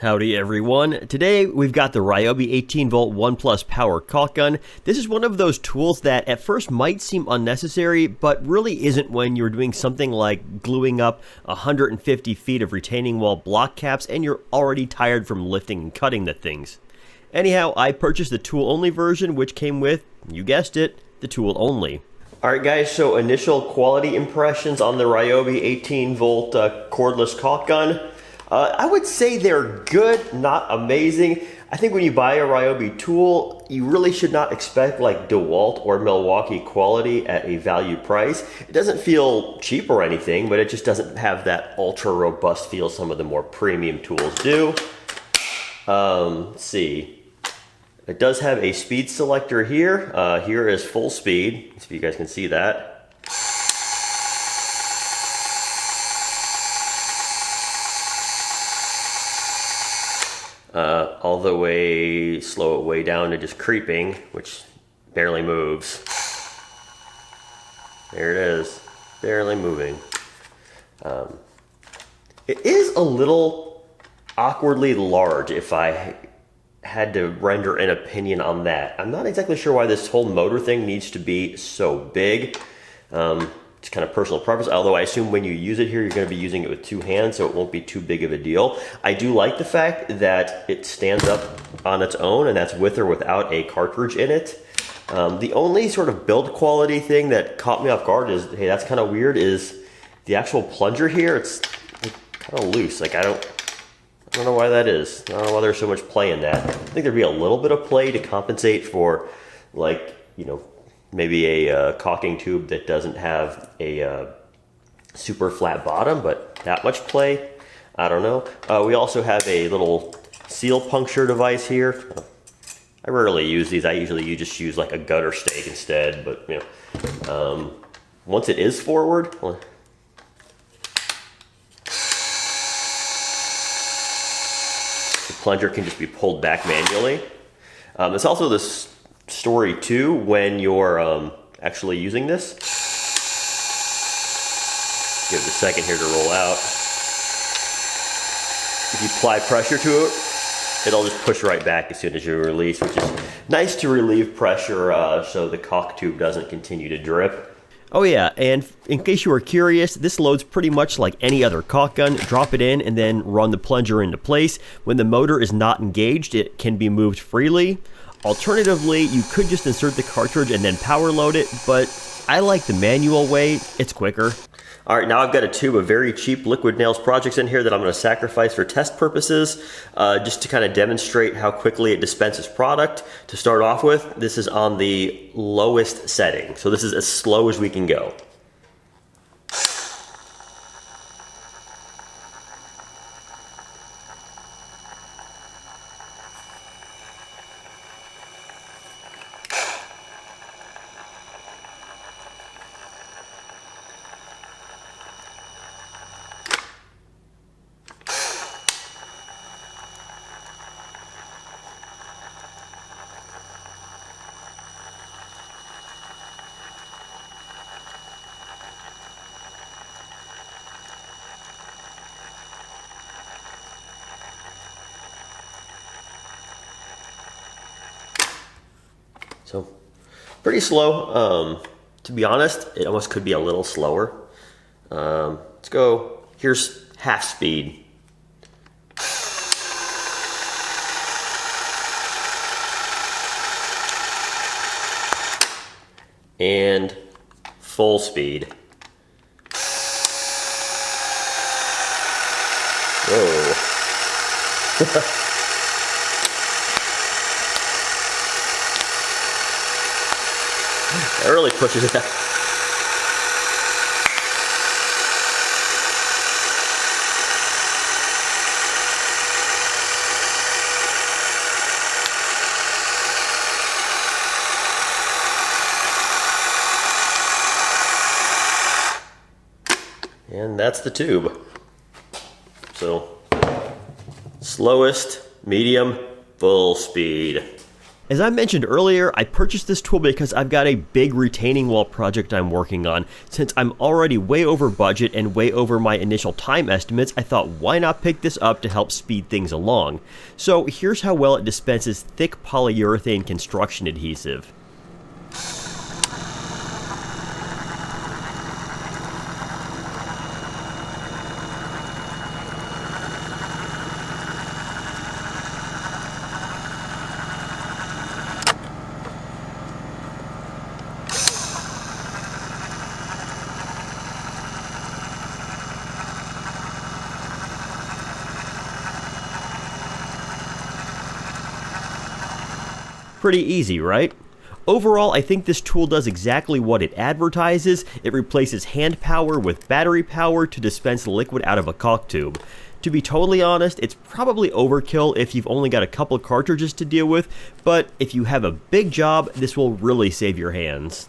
Howdy everyone. Today we've got the Ryobi 18 volt 1 Plus power caulk gun. This is one of those tools that at first might seem unnecessary, but really isn't when you're doing something like gluing up 150 feet of retaining wall block caps and you're already tired from lifting and cutting the things. Anyhow, I purchased the tool only version, which came with, you guessed it, the tool only. Alright guys, so initial quality impressions on the Ryobi 18 volt cordless caulk gun. I would say they're good, not amazing. I think when you buy a Ryobi tool, you really should not expect like DeWalt or Milwaukee quality at a value price. It doesn't feel cheap or anything, but it just doesn't have that ultra robust feel some of the more premium tools do. Let's see. It does have a speed selector here. Here is full speed, if you guys can see that. All the way, slow it way down to just creeping, which barely moves. There it is, barely moving. It is a little awkwardly large if I had to render an opinion on that. I'm not exactly sure why this whole motor thing needs to be so big. It's kind of personal preference, although I assume when you use it here, you're going to be using it with two hands, so it won't be too big of a deal. I do like the fact that it stands up on its own, and that's with or without a cartridge in it. The only sort of build quality thing that caught me off guard is, hey, that's kind of weird, is the actual plunger here. It's kind of loose. Like I don't know why that is. I don't know why there's so much play in that. I think there'd be a little bit of play to compensate for, like, you know, maybe a caulking tube that doesn't have a super flat bottom, but that much play, I don't know. We also have a little seal puncture device here. I rarely use these. I usually just use like a gutter stake instead, but you know, once it is forward, the plunger can just be pulled back manually. It's also this story too when you're actually using this. Give it a second here to roll out. If you apply pressure to it, it'll just push right back as soon as you release, which is nice to relieve pressure so the caulk tube doesn't continue to drip. Oh yeah, and in case you were curious, this loads pretty much like any other caulk gun. Drop it in and then run the plunger into place. When the motor is not engaged, it can be moved freely. Alternatively, you could just insert the cartridge and then power load it, but I like the manual way. It's quicker. All right, now I've got a tube of very cheap liquid nails projects in here that I'm going to sacrifice for test purposes, just to kind of demonstrate how quickly it dispenses product. To start off with, this is on the lowest setting, so this is as slow as we can go. So, pretty slow. To be honest, it almost could be a little slower. Let's go, here's half speed. And full speed. Whoa. That really pushes it out. And that's the tube. So, slowest, medium, full speed. As I mentioned earlier, I purchased this tool because I've got a big retaining wall project I'm working on. Since I'm already way over budget and way over my initial time estimates, I thought why not pick this up to help speed things along. So here's how well it dispenses thick polyurethane construction adhesive. Pretty easy, right? Overall, I think this tool does exactly what it advertises. It replaces hand power with battery power to dispense liquid out of a caulk tube. To be totally honest, it's probably overkill if you've only got a couple cartridges to deal with, but if you have a big job, this will really save your hands.